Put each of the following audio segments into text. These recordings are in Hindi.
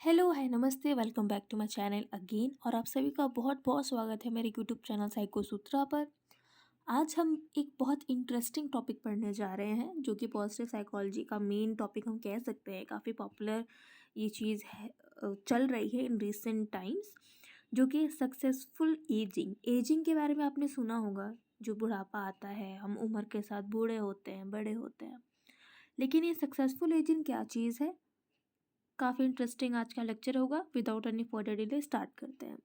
हेलो, हाय, नमस्ते, welcome back to my channel again. और आप सभी का बहुत बहुत स्वागत है मेरे यूट्यूब चैनल साइको सूत्रा पर। आज हम एक बहुत इंटरेस्टिंग टॉपिक पढ़ने जा रहे हैं जो कि पॉजिटिव साइकोलॉजी का मेन टॉपिक हम कह सकते हैं। काफ़ी पॉपुलर ये चीज़ है, चल रही है इन रिसेंट टाइम्स, जो कि सक्सेसफुल एजिंग। एजिंग के बारे में आपने सुना होगा, जो बुढ़ापा आता है, हम उम्र के साथ बूढ़े होते हैं, बड़े होते हैं। लेकिन ये सक्सेसफुल एजिंग क्या चीज़ है? काफ़ी इंटरेस्टिंग आज का लेक्चर होगा। Without any further delay start करते हैं।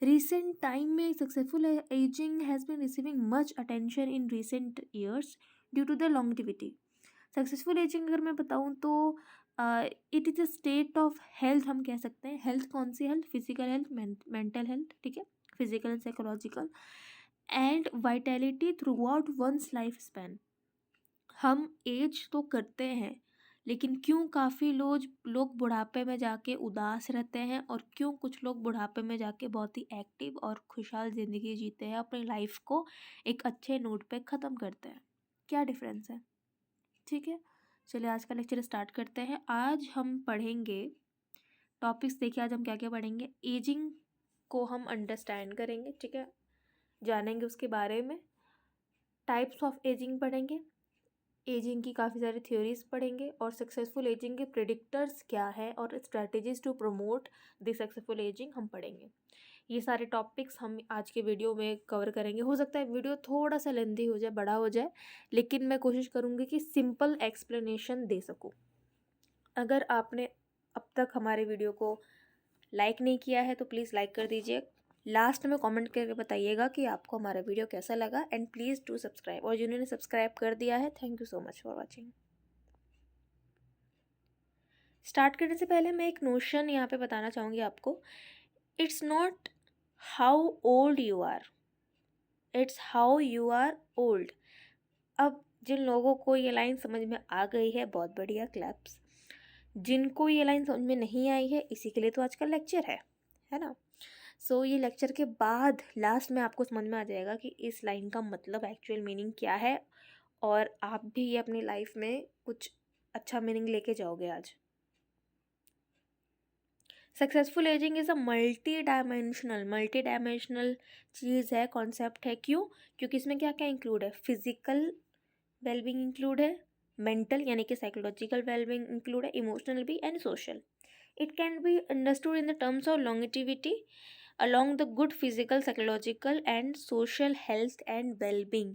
रिसेंट टाइम में successful ageing has been receiving much attention in recent years due to the longevity. Successful ageing अगर मैं बताऊँ तो it is a state of health, हम कह सकते हैं। हेल्थ कौन सी health? Physical health, mental health, ठीक है, physical and psychological, and vitality throughout one's life span. हम एज तो करते हैं, लेकिन क्यों काफ़ी लोग बुढ़ापे में जाके उदास रहते हैं, और क्यों कुछ लोग बुढ़ापे में जाके बहुत ही एक्टिव और खुशहाल ज़िंदगी जीते हैं, अपनी लाइफ को एक अच्छे नोट पे ख़त्म करते हैं? क्या डिफरेंस है? ठीक है, चलिए आज का लेक्चर स्टार्ट करते हैं। आज हम पढ़ेंगे टॉपिक्स। देखिए आज हम क्या क्या पढ़ेंगे। एजिंग को हम अंडरस्टैंड करेंगे, ठीक है, जानेंगे उसके बारे में। टाइप्स ऑफ एजिंग पढ़ेंगे, एजिंग की काफ़ी सारी थ्योरीज पढ़ेंगे, और सक्सेसफुल एजिंग के प्रिडिक्टर्स क्या है और strategies to promote the successful ageing हम पढ़ेंगे। ये सारे टॉपिक्स हम आज के वीडियो में कवर करेंगे। हो सकता है वीडियो थोड़ा सा लेंथी हो जाए, बड़ा हो जाए, लेकिन मैं कोशिश करूँगी कि सिंपल एक्सप्लेनेशन दे सकूँ। अगर आपने अब तक हमारे वीडियो को लाइक नहीं किया है तो प्लीज़ लाइक कर दीजिए। लास्ट में कमेंट करके बताइएगा कि आपको हमारा वीडियो कैसा लगा, एंड प्लीज़ डू सब्सक्राइब। और जिन्होंने सब्सक्राइब कर दिया है, thank you so much for watching. Start करने से पहले मैं एक नोशन यहाँ पे बताना चाहूँगी आपको। It's not how old you are, it's how you are old. अब जिन लोगों को ये लाइन समझ में आ गई है, बहुत बढ़िया, क्लैप्स। जिनको ये लाइन समझ में नहीं आई है, इसी के लिए तो आज का लेक्चर है ना। सो ये लेक्चर के बाद लास्ट में आपको समझ में आ जाएगा कि इस लाइन का मतलब, एक्चुअल मीनिंग क्या है, और आप भी ये अपनी लाइफ में कुछ अच्छा मीनिंग लेके जाओगे आज। Successful ageing is a multidimensional चीज़ है, कॉन्सेप्ट है। क्यों? क्योंकि इसमें क्या क्या इंक्लूड है? फिजिकल वेलबींग इंक्लूड है, मेंटल यानी कि साइकोलॉजिकल वेलबींग इंक्लूड है, इमोशनल भी, and social. It can be understood in the terms of longevity along the good physical, psychological and social health and well-being।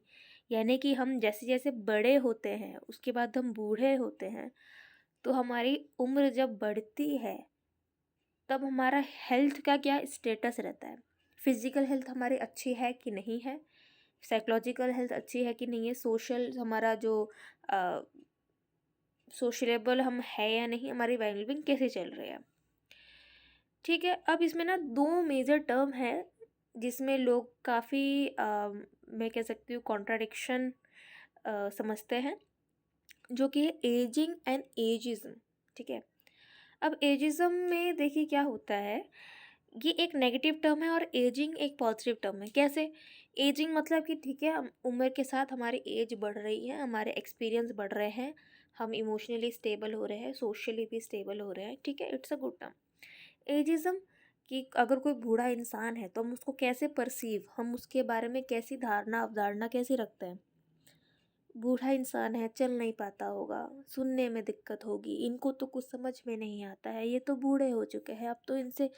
यानी कि हम जैसे जैसे बड़े होते हैं, उसके बाद हम बूढ़े होते हैं, तो हमारी उम्र जब बढ़ती है तब हमारा हेल्थ का क्या स्टेटस रहता है। फिजिकल हेल्थ हमारी अच्छी है कि नहीं है, साइकोलॉजिकल हेल्थ अच्छी है कि नहीं है, सोशल हमारा जो सोशलेबल हम है या नहीं, हमारी वेलबींग कैसे चल रही है। ठीक है, अब इसमें ना दो मेजर टर्म है जिसमें लोग काफ़ी मैं कह सकती हूँ कॉन्ट्राडिक्शन समझते हैं, जो कि है एजिंग एंड एजिज्म। ठीक है, अब एजिज्म में देखिए क्या होता है, ये एक नेगेटिव टर्म है और एजिंग एक पॉजिटिव टर्म है। कैसे? एजिंग मतलब कि ठीक है, हम उम्र के साथ हमारी एज बढ़ रही है, हमारे एक्सपीरियंस बढ़ रहे हैं, हम इमोशनली स्टेबल हो रहे हैं, सोशली भी स्टेबल हो रहे हैं, ठीक है, it's a good term. Ageism कि अगर कोई बूढ़ा इंसान है तो हम उसको कैसे परसीव, हम उसके बारे में कैसी धारणा अवधारणा कैसी रखते हैं। बूढ़ा इंसान है, चल नहीं पाता होगा, सुनने में दिक्कत होगी, इनको तो कुछ समझ में नहीं आता है, ये तो बूढ़े हो चुके हैं, अब तो इनसे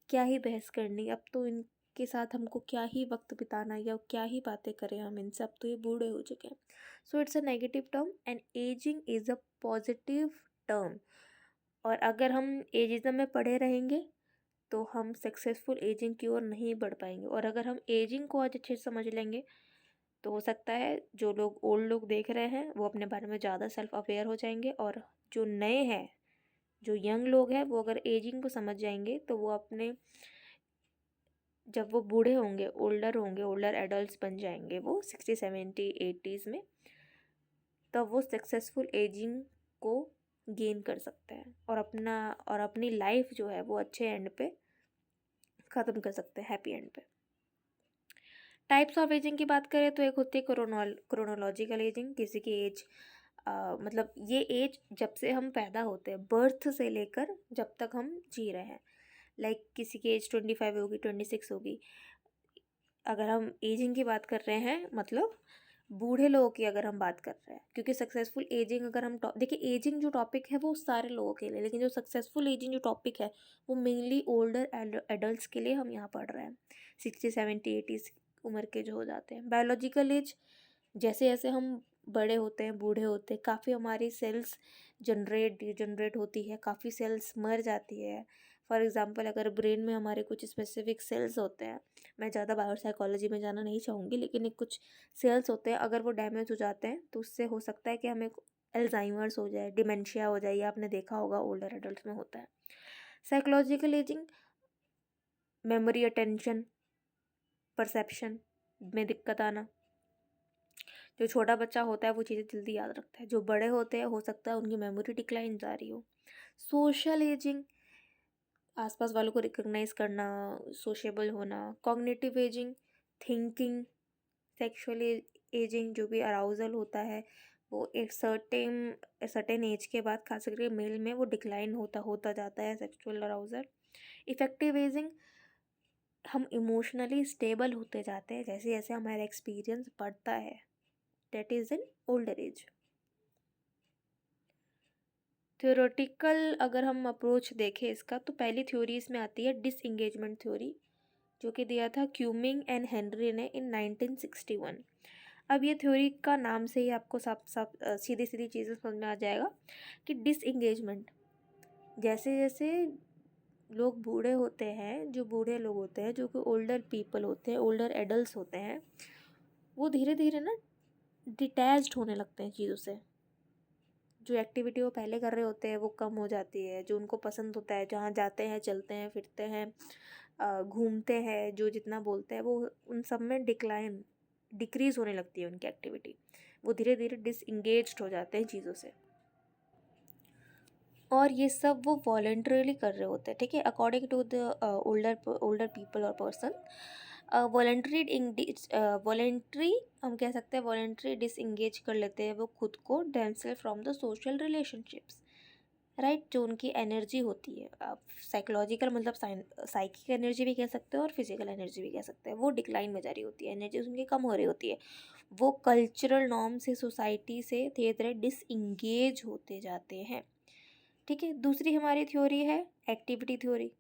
क्या ही बहस करनी, अब तो इनके साथ हमको क्या ही वक्त बिताना, या क्या ही बातें करें हम इनसे, अब तो ये बूढ़े हो चुके हैं। So it's a negative term and ageing is a positive term. और अगर हम एजिज्म में पढ़े रहेंगे तो हम सक्सेसफुल एजिंग की ओर नहीं बढ़ पाएंगे। और अगर हम एजिंग को आज अच्छे से समझ लेंगे तो हो सकता है जो लोग ओल्ड लोग देख रहे हैं वो अपने बारे में ज़्यादा सेल्फ अवेयर हो जाएंगे, और जो नए हैं, जो यंग लोग हैं, वो अगर एजिंग को समझ जाएंगे तो वो अपने, जब वो बूढ़े होंगे, ओल्डर एडल्ट बन जाएंगे, वो 60 70 80s में, तब वो सक्सेसफुल एजिंग को गेन कर सकते हैं और अपनी लाइफ जो है वो अच्छे एंड पे ख़त्म कर सकते हैं, हैप्पी एंड पे। टाइप्स ऑफ एजिंग की बात करें तो एक होती है क्रोनोलॉजिकल एजिंग, किसी की एज मतलब ये एज जब से हम पैदा होते हैं, बर्थ से लेकर जब तक हम जी रहे हैं। लाइक किसी की एज 25 होगी, 26 होगी। अगर हम एजिंग की बात कर रहे हैं, मतलब बूढ़े लोगों की अगर हम बात कर रहे हैं, क्योंकि सक्सेसफुल एजिंग अगर हम देखिए, एजिंग जो टॉपिक है वो सारे लोगों के लिए, लेकिन जो सक्सेसफुल एजिंग जो टॉपिक है वो मेनली ओल्डर एडल्ट्स के लिए हम यहाँ पढ़ रहे हैं। 60, 70, 80 उम्र के जो हो जाते हैं। बायोलॉजिकल एज, जैसे जैसे हम बड़े होते हैं, बूढ़े होते हैं, काफ़ी हमारी सेल्स डिजनरेट होती है, काफ़ी सेल्स मर जाती है। फॉर एग्ज़ाम्पल, अगर ब्रेन में हमारे कुछ स्पेसिफिक सेल्स होते हैं, मैं ज़्यादा बायोसाइकोलॉजी में जाना नहीं चाहूँगी, लेकिन एक कुछ सेल्स होते हैं, अगर वो डैमेज हो जाते हैं तो उससे हो सकता है कि हमें एल्जाइमर्स हो जाए, डिमेंशिया हो जाए, या आपने देखा होगा ओल्डर एडल्ट में होता है। Psychological ageing, memory, attention, perception में दिक्कत आना। जो छोटा बच्चा होता है वो चीज़ें जल्दी याद रखता है, जो बड़े होते हैं हो सकता है उनकी मेमोरी डिक्लाइन जा रही हो। सोशल एजिंग, आसपास वालों को रिकग्नाइज करना, सोशेबल होना। Cognitive ageing, thinking. Sexual ageing, जो भी अराउजल होता है वो एक सर्टेन एज के बाद, खास करके मेल में, वो डिक्लाइन होता होता जाता है, सेक्सुअल अराउजल। इफेक्टिव एजिंग, हम इमोशनली स्टेबल होते जाते हैं जैसे जैसे हमारा एक्सपीरियंस बढ़ता है, that is in older as. Theoretical अगर हम अप्रोच देखें इसका, तो पहली थ्योरी इसमें आती है डिसएंगेजमेंट थ्योरी, जो कि दिया था क्यूमिंग एंड हेनरी ने इन 1961। अब ये थ्योरी का नाम से ही आपको सब सब सीधी सीधी चीज़ें समझ में आ जाएगा कि डिसएंगेजमेंट, जैसे जैसे लोग बूढ़े होते हैं, जो बूढ़े लोग होते हैं, जो कि ओल्डर पीपल होते हैं, ओल्डर एडल्ट्स होते हैं, वो धीरे धीरे ना डिटैच्ड होने लगते हैं चीज़ों से। जो एक्टिविटी वो पहले कर रहे होते हैं वो कम हो जाती है, जो उनको पसंद होता है, जहाँ जाते हैं, चलते हैं, फिरते हैं, घूमते हैं, जो जितना बोलते हैं, वो उन सब में डिक्रीज़ होने लगती है उनकी एक्टिविटी। वो धीरे धीरे डिसएंगेज्ड हो जाते हैं चीज़ों से, और ये सब वो वॉलंटरीली कर रहे होते हैं, ठीक है, according to the older people और पर्सन। वॉलेंट्री हम कह सकते हैं, वॉलेंट्री डिसएंगेज कर लेते हैं वो खुद को themselves from the social relationships, right. जो उनकी एनर्जी होती है, आप साइकोलॉजिकल मतलब साइकिक एनर्जी भी कह सकते हो और फिजिकल एनर्जी भी कह सकते हैं, वो डिक्लाइन में जा रही होती है, एनर्जी उनकी कम हो रही होती है, वो कल्चरल नॉर्म से, सोसाइटी से धीरे धीरे डिसएंगेज होते जाते हैं, ठीक है। दूसरी हमारी थ्योरी है एक्टिविटी थ्योरी।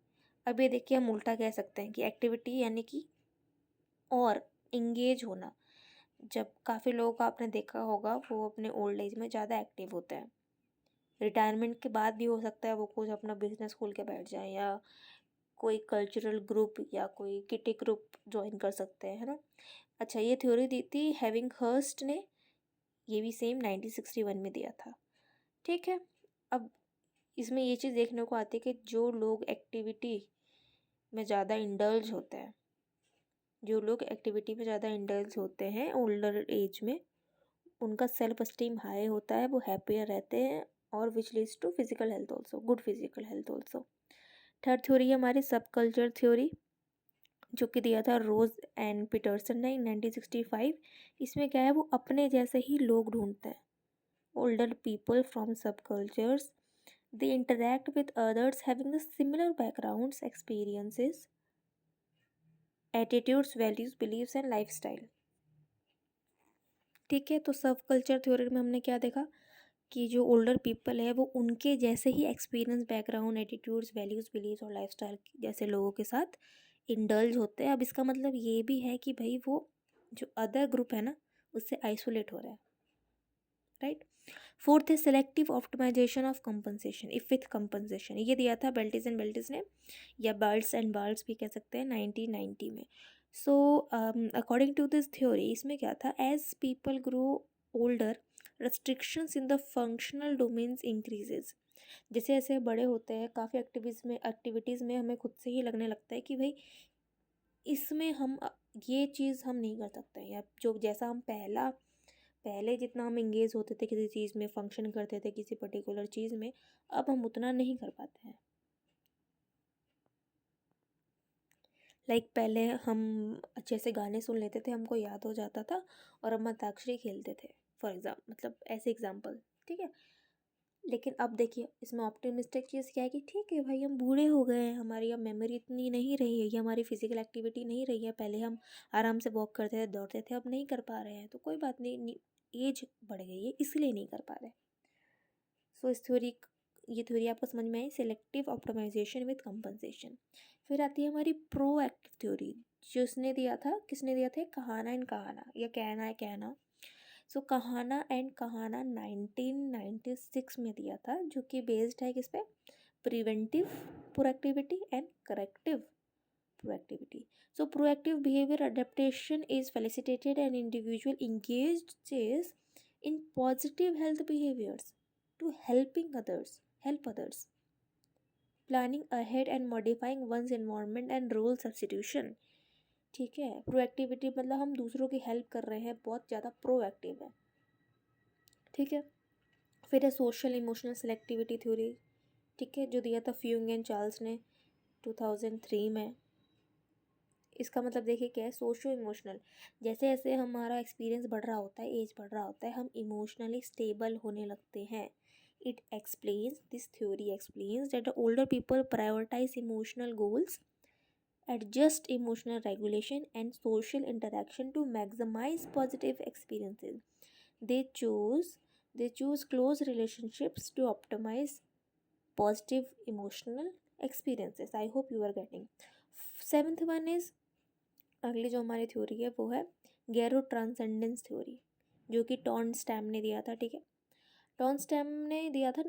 अब ये देखिए, हम उल्टा कह सकते हैं कि एक्टिविटी यानी कि और इंगेज होना। जब काफ़ी लोगों को आपने देखा होगा वो अपने ओल्ड एज में ज़्यादा एक्टिव होते हैं, रिटायरमेंट के बाद भी हो सकता है वो कुछ अपना बिजनेस खोल के बैठ जाए, या कोई कल्चरल ग्रुप या कोई किटी ग्रुप ज्वाइन कर सकते हैं, है ना। अच्छा, ये थ्योरी दी थी हैविंग हर्स्ट ने, ये भी सेम 1961 में दिया था, ठीक है। अब इसमें ये चीज़ देखने को आती है कि जो लोग एक्टिविटी में ज़्यादा इंडल्ज होते हैं, होते हैं ओल्डर एज में, उनका सेल्फ एस्टीम हाई होता है, वो हैप्पियर रहते हैं, और which leads to physical health also, good physical health also. Third theory है हमारी सब कल्चर थ्योरी, जो कि दिया था रोज एंड पीटरसन ने 1965। इसमें क्या है, वो अपने जैसे ही लोग ढूंढते हैं, ओल्डर पीपल फ्रॉम सब cultures, they interact with others having the similar backgrounds, experiences, attitudes, values, beliefs and lifestyle, ठीक है। तो सब कल्चर थ्योरी में हमने क्या देखा कि जो ओल्डर पीपल है वो उनके जैसे ही experience, background, attitudes, values, beliefs और लाइफस्टाइल जैसे लोगों के साथ इंडल्ज होते हैं। अब इसका मतलब ये भी है कि भाई वो जो अदर ग्रुप है ना, उससे आइसोलेट हो रहा है, राइट। फोर्थ है selective optimisation of compensation if with compensation, ये दिया था बेल्टिस एंड बेल्टिस ने, या बर्ड्स एंड बर्ड्स भी कह सकते हैं, 1990 में। So according to this theory, इसमें क्या था, as people grow older restrictions in the functional domains increases, जैसे जैसे बड़े होते हैं, काफ़ी एक्टिविटीज़ में हमें खुद से ही लगने लगता है कि भाई इसमें हम ये चीज़ हम नहीं कर सकते, या जो जैसा हम पहले जितना हम इंगेज होते थे किसी चीज़ में, फंक्शन करते थे किसी पर्टिकुलर चीज़ में, अब हम उतना नहीं कर पाते हैं। लाइक पहले हम अच्छे से गाने सुन लेते थे, हमको याद हो जाता था, और हम अंताक्षरी खेलते थे, फॉर एग्जाम्पल, मतलब ऐसे एग्जाम्पल, ठीक है। लेकिन अब देखिए इसमें ऑप्टिमिस्टिक चीज़ क्या है कि ठीक है भाई, हम बूढ़े हो गए हैं, हमारी अब मेमोरी इतनी नहीं रही है, ये हमारी फिजिकल एक्टिविटी नहीं रही है, पहले हम आराम से वॉक करते थे, दौड़ते थे, अब नहीं कर पा रहे हैं, तो कोई बात नहीं, एज बढ़ गई है इसलिए नहीं कर पा रहे। सो इस थ्योरी, ये थ्योरी आपको समझ में आई, सिलेक्टिव ऑप्टिमाइजेशन विद कंपनसेशन। फिर आती है हमारी प्रोएक्टिव थ्योरी, जो उसने दिया था, किसने दिया था, कहाना एंड कहाना, या कहना है कहना। सो कहाना एंड कहाना 1996 में दिया था, जो कि बेस्ड है किस पे, preventive proactivity and corrective proactivity. So proactive behavior adaptation is facilitated and individual engaged is in positive health behaviors to help others, planning ahead and modifying one's environment and role substitution. ठीक है, प्रोएक्टिविटी मतलब हम दूसरों की हेल्प कर रहे हैं, बहुत ज़्यादा प्रोएक्टिव है, ठीक है। फिर है सोशल इमोशनल सेलेक्टिविटी थ्योरी, ठीक है, जो दिया था फ्यूंग एंड चार्ल्स ने 2003 में। इसका मतलब देखिए क्या है, सोशो इमोशनल, जैसे जैसे हमारा एक्सपीरियंस बढ़ रहा होता है, एज बढ़ रहा होता है, हम इमोशनली स्टेबल होने लगते हैं। It explains, this theory explains that the older people prioritise emotional goals, adjust emotional regulation and social interaction to maximize positive experiences. They choose close relationships to optimize positive emotional experiences. I hope you are getting. Seventh one is, अगली जो हमारी थ्योरी है वो है गैरो ट्रांसेंडेंस थ्योरी, जो कि टॉन स्टैम ने दिया था, ठीक है। टॉन स्टैम ने दिया था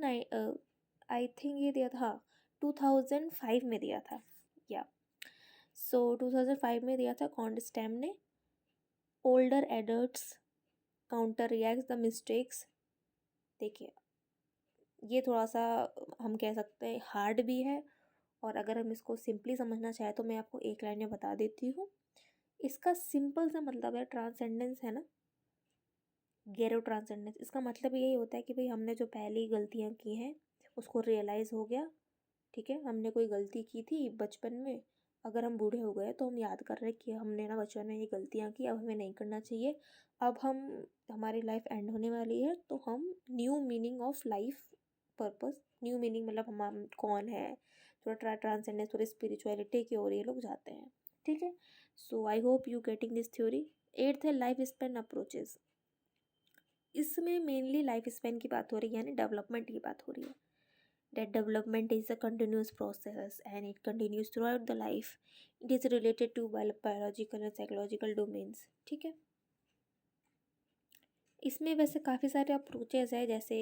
आई थिंक ये दिया था, हाँ, 2005 में दिया था, या सो 2005 में दिया था कॉन्ड स्टैम ने। Older adults counter react the mistakes. देखिए ये थोड़ा सा हम कह सकते हैं हार्ड भी है, और अगर हम इसको सिंपली समझना चाहें तो मैं आपको एक लाइन में बता देती हूँ। इसका सिंपल सा मतलब है, ट्रांसेंडेंस है ना, गैरो ट्रांसेंडेंस, इसका मतलब यही होता है कि भाई हमने जो पहले गलतियाँ की हैं उसको रियलाइज़ हो गया, ठीक है। हमने कोई गलती की थी बचपन में, अगर हम बूढ़े हो गए तो हम याद कर रहे हैं कि हमने ना बचपन में ये गलतियाँ की, अब हमें नहीं करना चाहिए। अब हम, हमारी लाइफ एंड होने वाली है, तो हम new meaning of life purpose, new meaning मतलब हम कौन है, थोड़ा ट्रांसेंडेंस, थोड़ी स्पिरिचुअलिटी की ओर ये लोग जाते हैं, ठीक है। So I hope you getting this theory. Eighth है लाइफ स्पैन अप्रोचेस। इसमें मेनली लाइफ स्पैन की बात हो रही है, यानी डेवलपमेंट की बात हो रही है। That development is a continuous process and it continues throughout the life. It is related to biological and psychological domains, ठीक है। इसमें वैसे काफ़ी सारे अप्रोचेस हैं, जैसे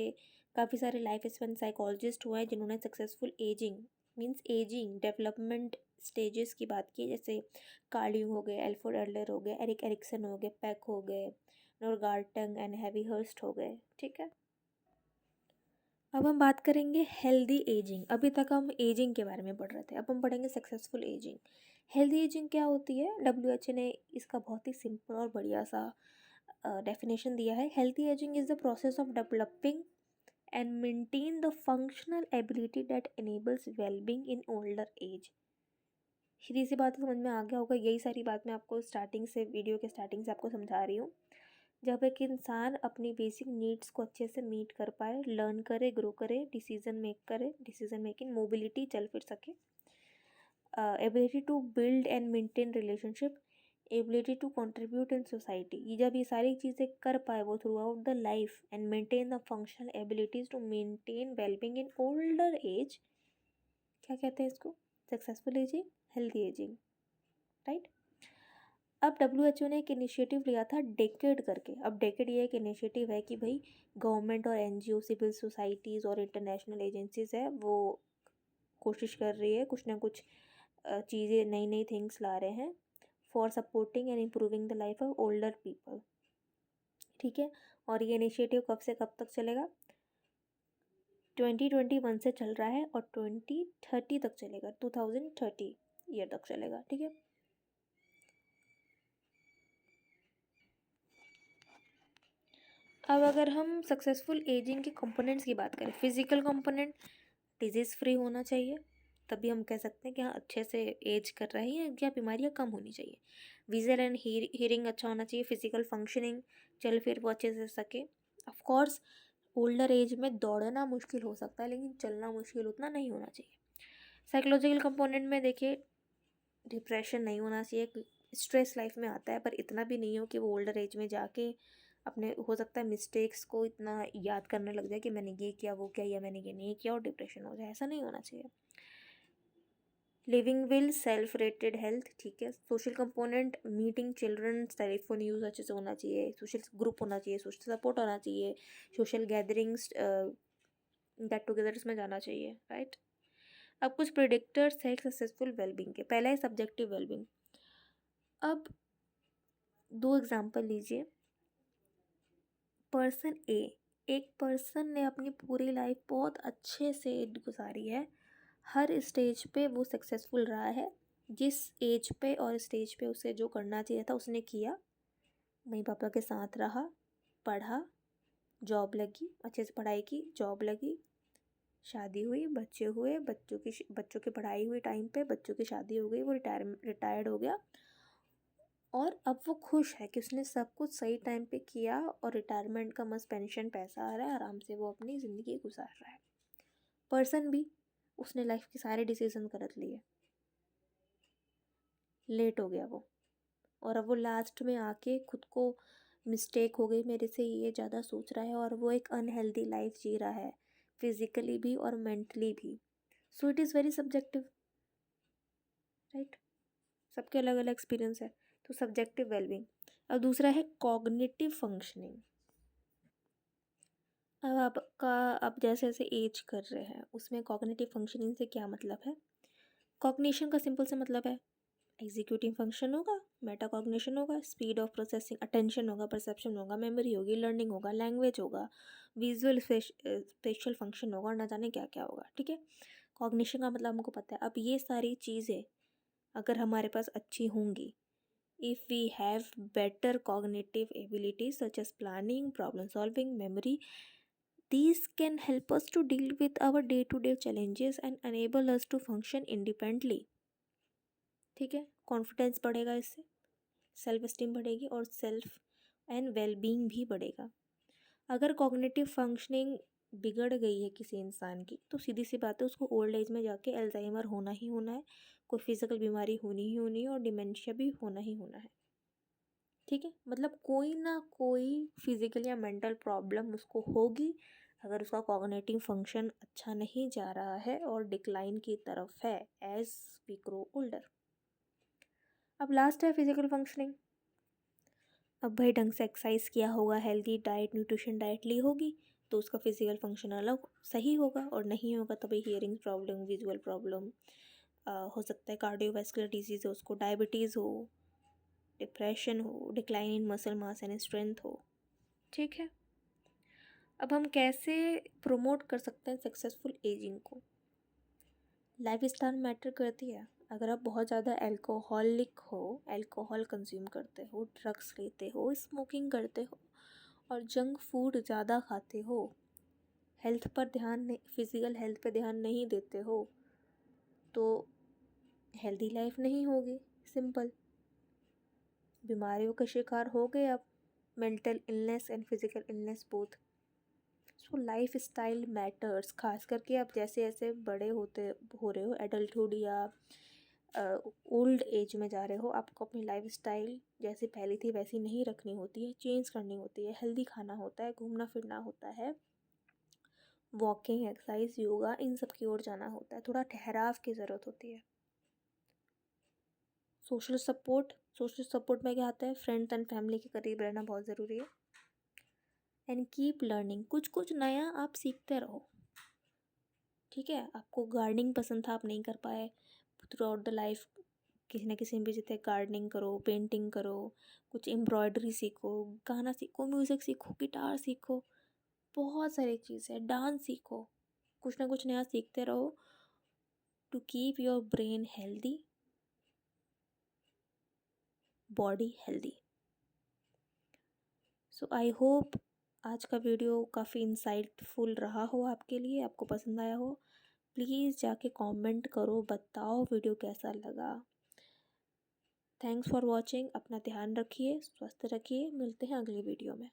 काफ़ी सारे लाइफ स्पैन साइकोलॉजिस्ट हुए हैं जिन्होंने successful ageing means ageing development stages की बात की है, जैसे कार्ल यूंग हो गए, एल्फ्रेड एडलर हो गए, एरिक एरिक्सन हो गए, पैक हो गए, नोरगार्टन एंड हैवी हर्स्ट हो गए, ठीक है। अब हम बात करेंगे हेल्दी एजिंग। अभी तक हम एजिंग के बारे में पढ़ रहे थे, अब हम पढ़ेंगे सक्सेसफुल एजिंग। हेल्दी एजिंग क्या होती है, WHO ने इसका बहुत ही सिंपल और बढ़िया सा डेफिनेशन दिया है। Healthy ageing is the process of developing and maintain the functional ability that enables wellbeing in older age. सीधी सी बात समझ में आ गया होगा, यही सारी बात मैं आपको स्टार्टिंग से, वीडियो के स्टार्टिंग से आपको समझा रही हूँ। जब एक इंसान अपनी बेसिक नीड्स को अच्छे से मीट कर पाए, लर्न करे, ग्रो करे, डिसीजन मेकिंग, मोबिलिटी, चल फिर सके, ability to build and maintain relationship, ability to contribute in society, ये जब ये सारी चीज़ें कर पाए वो throughout the life and maintain the functional abilities to maintain wellbeing in older age, क्या कहते हैं इसको, successful ageing, healthy ageing, right. अब WHO ने एक इनिशिएटिव लिया था डेकेड करके। अब डेकेड ये एक इनिशिएटिव है कि भाई गवर्नमेंट और NGO, सिविल सोसाइटीज़ और इंटरनेशनल एजेंसीज़ है, वो कोशिश कर रही है, कुछ ना कुछ चीज़ें, नई नई थिंग्स ला रहे हैं for supporting and improving the life of older people, ठीक है। और ये इनिशिएटिव कब से कब तक चलेगा, 2021 से चल रहा है और 2030 तक चलेगा, 2030 ईयर तक चलेगा, ठीक है। अब अगर हम सक्सेसफुल एजिंग के कंपोनेंट्स की बात करें, फिजिकल कंपोनेंट, डिजीज़ फ्री होना चाहिए, तभी हम कह सकते हैं कि हाँ अच्छे से एज कर रहे हैं, या बीमारियाँ कम होनी चाहिए। विजन एंड हियरिंग अच्छा होना चाहिए, फिजिकल फंक्शनिंग, चल फिर वो अच्छे से सके। ऑफ कोर्स ओल्डर एज में दौड़ना मुश्किल हो सकता है लेकिन चलना मुश्किल उतना नहीं होना चाहिए। साइकोलॉजिकल कंपोनेंट में देखिए, डिप्रेशन नहीं होना चाहिए, स्ट्रेस लाइफ में आता है पर इतना भी नहीं हो कि वो ओल्डर एज में जाके अपने, हो सकता है मिस्टेक्स को इतना याद करने लग जाए कि मैंने ये किया वो किया या मैंने ये नहीं किया और डिप्रेशन हो जाए, ऐसा नहीं होना चाहिए। Living will self rated health, ठीक है। Social component, meeting children, telephone use अच्छे से होना चाहिए, सोशल ग्रुप होना चाहिए, सोशल सपोर्ट होना चाहिए, सोशल गैदरिंग्स, गेट टुगेदर्स में जाना चाहिए, राइट। अब कुछ प्रिडिक्टर्स है सक्सेसफुल वेलबींग के। पहला है सब्जेक्टिव वेलबींग। अब दो एग्जांपल लीजिए। पर्सन ए, एक पर्सन ने अपनी पूरी लाइफ बहुत अच्छे से गुजारी है, हर स्टेज पे वो सक्सेसफुल रहा है, जिस एज पे और स्टेज पे उसे जो करना चाहिए था उसने किया, मम्मी पापा के साथ रहा, पढ़ा, जॉब लगी, अच्छे से पढ़ाई की, जॉब लगी, शादी हुई, बच्चे हुए, बच्चों की पढ़ाई हुई, टाइम पे बच्चों की शादी हो गई, वो रिटायर्ड हो गया और अब वो खुश है कि उसने सब कुछ सही टाइम पे किया और रिटायरमेंट का मस्त पेंशन पैसा आ रहा है, आराम से वो अपनी ज़िंदगी गुजार रहा है। पर्सन भी, उसने लाइफ के सारे डिसीजन गलत लिए, लेट हो गया वो, और अब वो लास्ट में आके खुद को मिस्टेक हो गई मेरे से, ये ज़्यादा सोच रहा है और वो एक अनहेल्दी लाइफ जी रहा है, फिजिकली भी और मेंटली भी। So it is very subjective, right. सबके अलग अलग एक्सपीरियंस है, तो सब्जेक्टिव वेलबींग। अब दूसरा है कॉग्निटिव फंक्शनिंग। अब आपका, आप जैसे जैसे एज कर रहे हैं उसमें कॉग्निटिव फंक्शनिंग से क्या मतलब है। कॉग्निशन का सिंपल से मतलब है एग्जीक्यूटिंग फंक्शन होगा, मेटाकॉग्निशन होगा, स्पीड ऑफ प्रोसेसिंग, अटेंशन होगा, परसेप्शन होगा, मेमोरी होगी, लर्निंग होगा, लैंग्वेज होगा, विजुअल स्पेशल फंक्शन होगा और ना जाने क्या क्या होगा, ठीक है। कॉग्निशन का मतलब हमको पता है। अब ये सारी चीज़ें अगर हमारे पास अच्छी होंगी, if we have better cognitive abilities such as planning, problem solving, memory, these can help us to deal with our day to day challenges and enable us to function independently, ठीक है। कॉन्फिडेंस बढ़ेगा इससे, सेल्फ एस्टीम बढ़ेगी और सेल्फ एंड वेलबींग भी बढ़ेगा। अगर कॉग्निटिव फंक्शनिंग बिगड़ गई है किसी इंसान की तो सीधी सी बात है उसको ओल्ड एज में जाके अल्जाइमर होना ही होना है, कोई फिजिकल बीमारी होनी ही होनी है और डिमेंशिया भी होना ही होना है, ठीक है। मतलब कोई ना कोई फिजिकल या मेंटल प्रॉब्लम उसको होगी अगर उसका कॉग्निटिव फंक्शन अच्छा नहीं जा रहा है और डिक्लाइन की तरफ है एज वी ग्रो ओल्डर। अब लास्ट है फिजिकल फंक्शनिंग। अब भाई ढंग से एक्सरसाइज किया होगा, हेल्दी डाइट न्यूट्रिशन डाइट ली होगी तो उसका फिजिकल फंक्शन अलग सही होगा, और नहीं होगा तो भाई हियरिंग प्रॉब्लम, विजुअल प्रॉब्लम, हो सकता है कार्डियोवैस्कुलर डिजीज़ हो, उसको डायबिटीज़ हो, डिप्रेशन हो, decline in muscle mass and strength हो, ठीक है। अब हम कैसे प्रमोट कर सकते हैं सक्सेसफुल एजिंग को। लाइफ स्टाइल मैटर करती है। अगर आप बहुत ज़्यादा अल्कोहलिक हो, अल्कोहल कंज्यूम करते हो, ड्रग्स लेते हो, स्मोकिंग करते हो और जंक फूड ज़्यादा खाते हो, हेल्थ पर ध्यान नहीं, फिज़िकल हेल्थ पर ध्यान नहीं देते हो, तो हेल्दी लाइफ नहीं होगी, सिंपल। बीमारियों का शिकार हो गए आप, mental illness and physical illness both. So life style matters, खास करके आप जैसे जैसे बड़े हो रहे हो, एडल्टहुड या ओल्ड एज में जा रहे हो, आपको अपनी लाइफ स्टाइल जैसे पहले थी वैसी नहीं रखनी होती है, चेंज करनी होती है। हेल्दी खाना होता है, घूमना फिरना होता है, वॉकिंग, एक्सरसाइज, योगा, इन सब की ओर जाना होता है, थोड़ा ठहराव की ज़रूरत होती है। सोशल सपोर्ट, सोशल सपोर्ट में क्या आता है, फ्रेंड्स एंड फैमिली के करीब रहना बहुत ज़रूरी है। एंड कीप लर्निंग, कुछ कुछ नया आप सीखते रहो, ठीक है। आपको गार्डनिंग पसंद था, आप नहीं कर पाए, थ्रू आउट द लाइफ किसी न किसी भी जैसे गार्डनिंग करो, पेंटिंग करो, कुछ एम्ब्रॉयडरी सीखो, गाना सीखो, म्यूज़िक सीखो, गिटार सीखो, बहुत सारी चीज़ है, डांस सीखो, कुछ ना कुछ नया सीखते रहो to keep your brain healthy, body healthy. So I hope आज का वीडियो काफ़ी इंसाइटफुल रहा हो आपके लिए, आपको पसंद आया हो। प्लीज़ जाके कमेंट करो, बताओ वीडियो कैसा लगा। Thanks for watching. अपना ध्यान रखिए, स्वस्थ रखिए, मिलते हैं अगली वीडियो में।